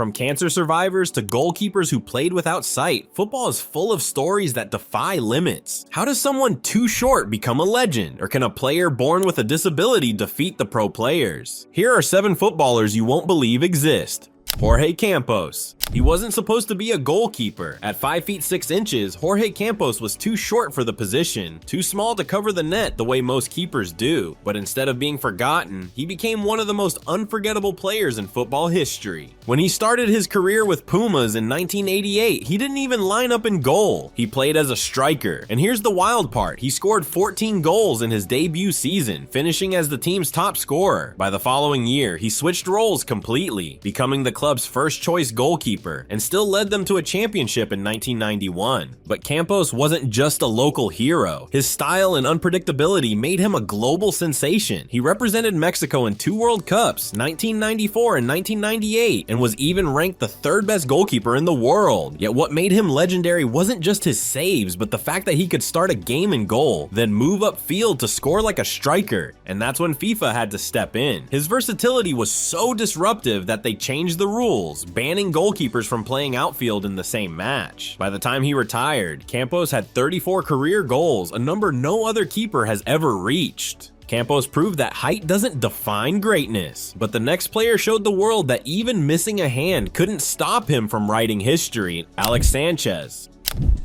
From cancer survivors to goalkeepers who played without sight, football is full of stories that defy limits. How does someone too short become a legend? Or can a player born with a disability defeat the pro players? Here are 7 footballers you won't believe exist. Jorge Campos. He wasn't supposed to be a goalkeeper. At 5 feet 6 inches, Jorge Campos was too short for the position, too small to cover the net the way most keepers do. But instead of being forgotten, he became one of the most unforgettable players in football history. When he started his career with Pumas in 1988, he didn't even line up in goal. He played as a striker. And here's the wild part, he scored 14 goals in his debut season, finishing as the team's top scorer. By the following year, he switched roles completely, becoming the club's first choice goalkeeper, and still led them to a championship in 1991. But Campos wasn't just a local hero. His style and unpredictability made him a global sensation. He represented Mexico in 2 World Cups, 1994 and 1998, and was even ranked the 3rd best goalkeeper in the world. Yet what made him legendary wasn't just his saves, but the fact that he could start a game in goal, then move upfield to score like a striker. And that's when FIFA had to step in. His versatility was so disruptive that they changed the rules, banning goalkeepers from playing outfield in the same match. By the time he retired, Campos had 34 career goals, a number no other keeper has ever reached. Campos proved that height doesn't define greatness, but the next player showed the world that even missing a hand couldn't stop him from writing history. Alex Sanchez.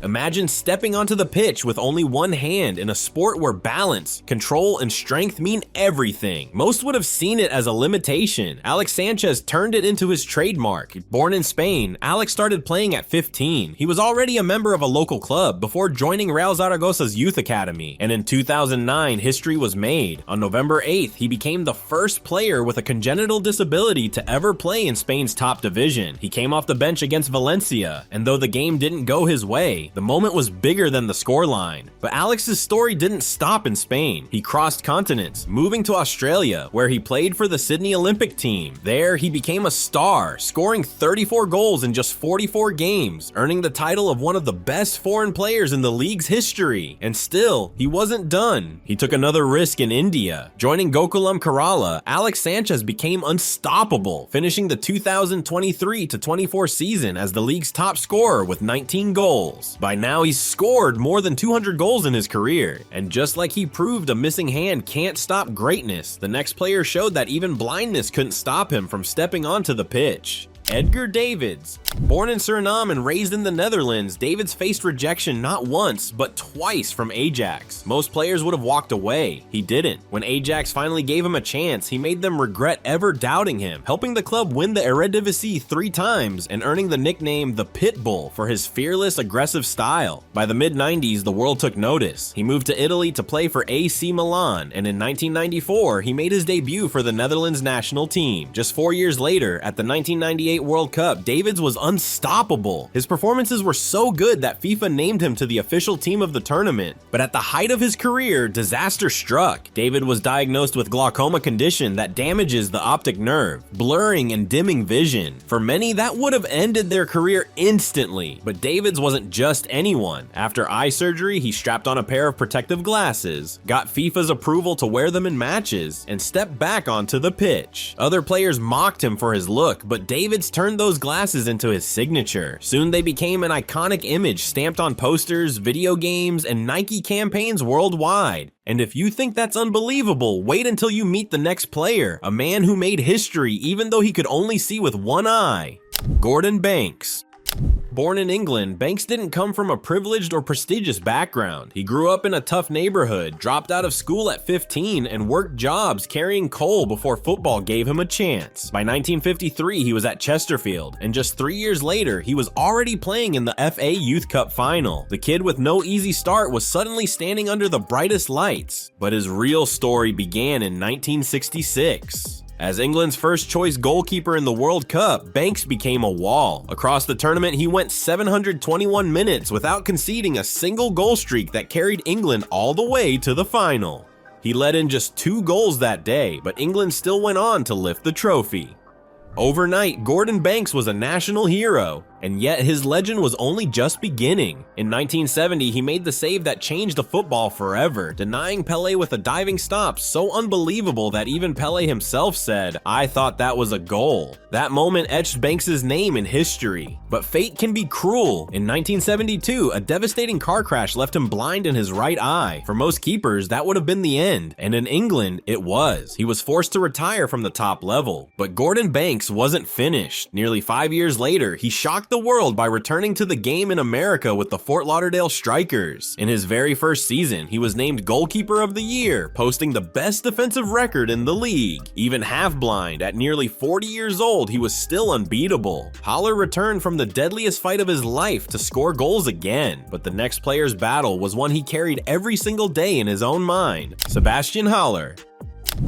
Imagine stepping onto the pitch with only one hand in a sport where balance, control, and strength mean everything. Most would have seen it as a limitation. Alex Sanchez turned it into his trademark. Born in Spain, Alex started playing at 15. He was already a member of a local club before joining Real Zaragoza's youth academy, and in 2009, history was made. On November 8th, he became the first player with a congenital disability to ever play in Spain's top division. He came off the bench against Valencia, and though the game didn't go his way, the moment was bigger than the scoreline. But Alex's story didn't stop in Spain. He crossed continents, moving to Australia, where he played for the Sydney Olympic team. There, he became a star, scoring 34 goals in just 44 games, earning the title of one of the best foreign players in the league's history. And still, he wasn't done. He took another risk in India. Joining Gokulam Kerala, Alex Sanchez became unstoppable, finishing the 2023-24 season as the league's top scorer with 19 goals. By now, he's scored more than 200 goals in his career, and just like he proved a missing hand can't stop greatness, the next player showed that even blindness couldn't stop him from stepping onto the pitch. Edgar Davids. Born in Suriname and raised in the Netherlands, Davids faced rejection not once, but twice from Ajax. Most players would have walked away. He didn't. When Ajax finally gave him a chance, he made them regret ever doubting him, helping the club win the Eredivisie 3 times and earning the nickname the Pitbull for his fearless, aggressive style. By the mid-90s, the world took notice. He moved to Italy to play for AC Milan, and in 1994, he made his debut for the Netherlands national team. Just 4 years later, at the 1998 World Cup, Davids was unstoppable. His performances were so good that FIFA named him to the official team of the tournament. But at the height of his career, disaster struck. David was diagnosed with glaucoma condition that damages the optic nerve, blurring and dimming vision. For many, that would have ended their career instantly. But Davids wasn't just anyone. After eye surgery, he strapped on a pair of protective glasses, got FIFA's approval to wear them in matches, and stepped back onto the pitch. Other players mocked him for his look, but Davids turned those glasses into his signature. Soon they became an iconic image stamped on posters, video games, and Nike campaigns worldwide. And if you think that's unbelievable, wait until you meet the next player, a man who made history even though he could only see with one eye. Gordon Banks. Born in England, Banks didn't come from a privileged or prestigious background. He grew up in a tough neighborhood, dropped out of school at 15, and worked jobs carrying coal before football gave him a chance. By 1953, he was at Chesterfield, and just 3 years later, he was already playing in the FA Youth Cup final. The kid with no easy start was suddenly standing under the brightest lights, but his real story began in 1966. As England's first choice goalkeeper in the World Cup, Banks became a wall. Across the tournament, he went 721 minutes without conceding a single goal streak that carried England all the way to the final. He let in just 2 goals that day, but England still went on to lift the trophy. Overnight, Gordon Banks was a national hero, and yet his legend was only just beginning. In 1970, he made the save that changed the football forever, denying Pelé with a diving stop so unbelievable that even Pelé himself said, "I thought that was a goal." That moment etched Banks' name in history. But fate can be cruel. In 1972, a devastating car crash left him blind in his right eye. For most keepers, that would have been the end, and in England, it was. He was forced to retire from the top level. But Gordon Banks wasn't finished. Nearly 5 years later, he shocked the world by returning to the game in America with the Fort Lauderdale Strikers. In his very first season, he was named Goalkeeper of the Year, posting the best defensive record in the league. Even half-blind, at nearly 40 years old, he was still unbeatable. Haller returned from the deadliest fight of his life to score goals again, but the next player's battle was one he carried every single day in his own mind: Sebastian Haller.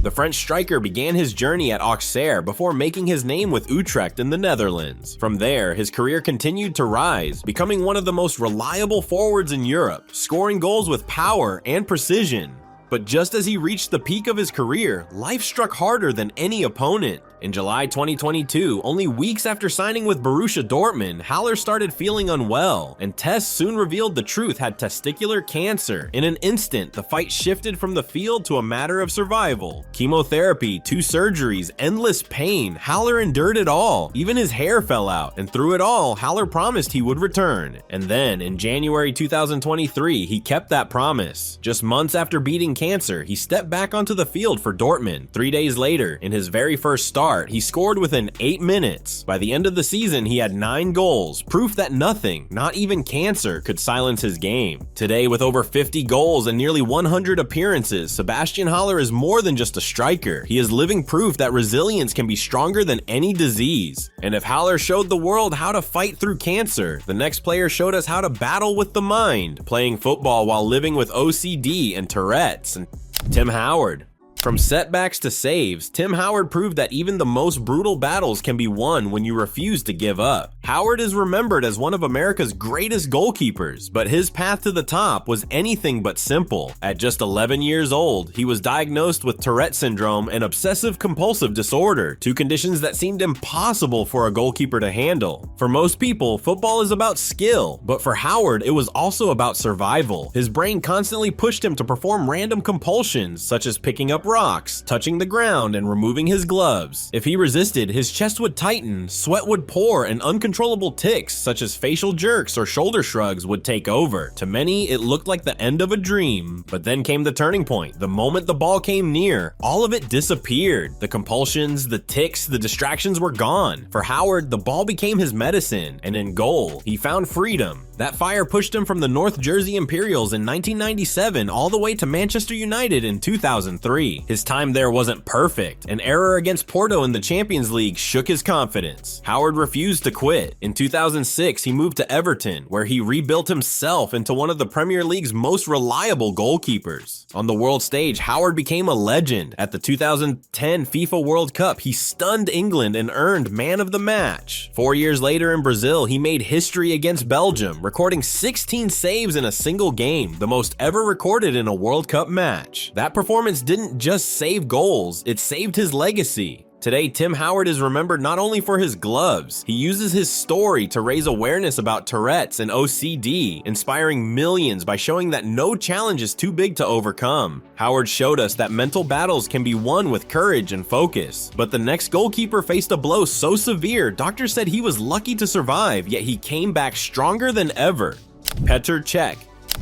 The French striker began his journey at Auxerre before making his name with Utrecht in the Netherlands. From there, his career continued to rise, becoming one of the most reliable forwards in Europe, scoring goals with power and precision. But just as he reached the peak of his career, life struck harder than any opponent. In July 2022, only weeks after signing with Borussia Dortmund, Haller started feeling unwell, and tests soon revealed the truth had testicular cancer. In an instant, the fight shifted from the field to a matter of survival. Chemotherapy, 2 surgeries, endless pain, Haller endured it all. Even his hair fell out, and through it all, Haller promised he would return. And then, in January 2023, he kept that promise. Just months after beating cancer, he stepped back onto the field for Dortmund. 3 days later, in his very first start, he scored within 8 minutes. By the end of the season, he had 9 goals, proof that nothing, not even cancer, could silence his game. Today, with over 50 goals and nearly 100 appearances, Sebastian Haller is more than just a striker. He is living proof that resilience can be stronger than any disease. And if Haller showed the world how to fight through cancer, the next player showed us how to battle with the mind, playing football while living with OCD and Tourette's. And Tim Howard. From setbacks to saves, Tim Howard proved that even the most brutal battles can be won when you refuse to give up. Howard is remembered as one of America's greatest goalkeepers, but his path to the top was anything but simple. At just 11 years old, he was diagnosed with Tourette syndrome and obsessive-compulsive disorder, 2 conditions that seemed impossible for a goalkeeper to handle. For most people, football is about skill, but for Howard, it was also about survival. His brain constantly pushed him to perform random compulsions, such as picking up rocks, touching the ground, and removing his gloves. If he resisted, his chest would tighten, sweat would pour, and uncontrollable tics, such as facial jerks or shoulder shrugs, would take over. To many, it looked like the end of a dream. But then came the turning point. The moment the ball came near, all of it disappeared. The compulsions, the tics, the distractions were gone. For Howard, the ball became his medicine, and in goal, he found freedom. That fire pushed him from the North Jersey Imperials in 1997 all the way to Manchester United in 2003. His time there wasn't perfect. An error against Porto in the Champions League shook his confidence. Howard refused to quit. In 2006, he moved to Everton, where he rebuilt himself into one of the Premier League's most reliable goalkeepers. On the world stage, Howard became a legend. At the 2010 FIFA World Cup, he stunned England and earned Man of the Match. 4 years later in Brazil, he made history against Belgium, recording 16 saves in a single game, the most ever recorded in a World Cup match. That performance didn't just save goals, it saved his legacy. Today, Tim Howard is remembered not only for his gloves, he uses his story to raise awareness about Tourette's and OCD, inspiring millions by showing that no challenge is too big to overcome. Howard showed us that mental battles can be won with courage and focus. But the next goalkeeper faced a blow so severe, doctors said he was lucky to survive, yet he came back stronger than ever. Petr Cech.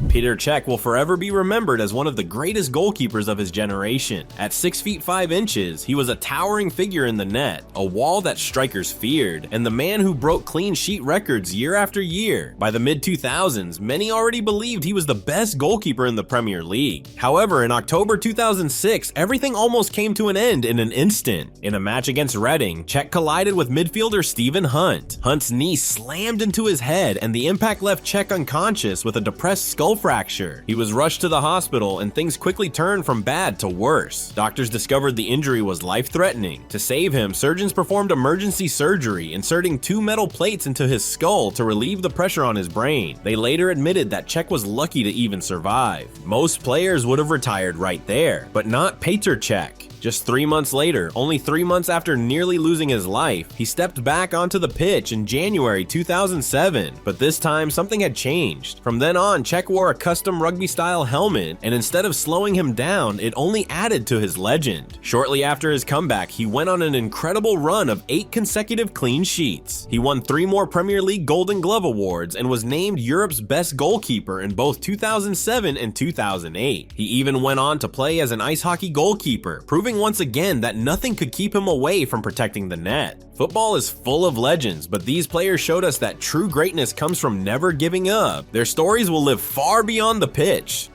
Petr Cech will forever be remembered as one of the greatest goalkeepers of his generation. At 6 feet 5 inches, he was a towering figure in the net, a wall that strikers feared, and the man who broke clean sheet records year after year. By the mid-2000s, many already believed he was the best goalkeeper in the Premier League. However, in October 2006, everything almost came to an end in an instant. In a match against Reading, Cech collided with midfielder Stephen Hunt. Hunt's knee slammed into his head, and the impact left Cech unconscious with a depressed skull fracture. He was rushed to the hospital, and things quickly turned from bad to worse. Doctors discovered the injury was life-threatening. To save him, surgeons performed emergency surgery, inserting 2 metal plates into his skull to relieve the pressure on his brain. They later admitted that Cech was lucky to even survive. Most players would have retired right there, but not Petr Cech. Just 3 months later, only 3 months after nearly losing his life, he stepped back onto the pitch in January 2007, but this time something had changed. From then on, Cech wore a custom rugby-style helmet, and instead of slowing him down, it only added to his legend. Shortly after his comeback, he went on an incredible run of 8 consecutive clean sheets. He won 3 more Premier League Golden Glove awards and was named Europe's best goalkeeper in both 2007 and 2008. He even went on to play as an ice hockey goalkeeper, proving once again that nothing could keep him away from protecting the net. Football is full of legends, but these players showed us that true greatness comes from never giving up. Their stories will live far beyond the pitch.